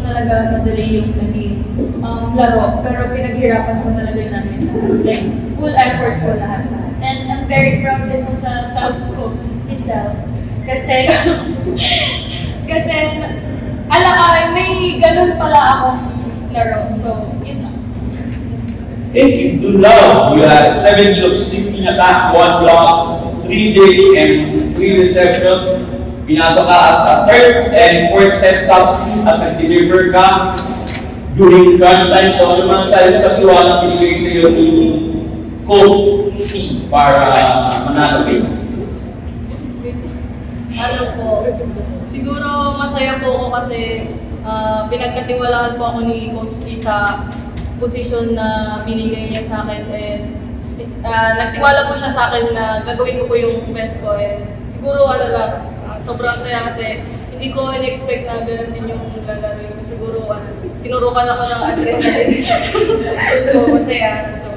ko talaga madali yung naging laro, pero pinaghirapan ko talaga namin. Like, full effort ko lahat. And I'm very proud din po sa self ko, si Self. Kasi, may ganun pala akong laro. So, yun lang. 18 to love. You had 17 of 16 attacks, 1 block, 3 days and 3 receptions. Pinasok ka as a third and fourth set substitute at nag-deliver ka during crunch time. So, ano man sa tiwala pinigay sa iyo ni Coach E para manalo kayo? Ano po, siguro masaya po ako kasi pinagkatiwalaan po ako ni Coach T sa posisyon na binigay niya sa akin, and nagtiwala po siya sa akin na gagawin ko po yung best ko, and siguro sobrang saya kasi hindi ko in-expect na gano'n din yung lalaroin ko. Siguro tinurukan ako ng adrenaline. So, masaya. So,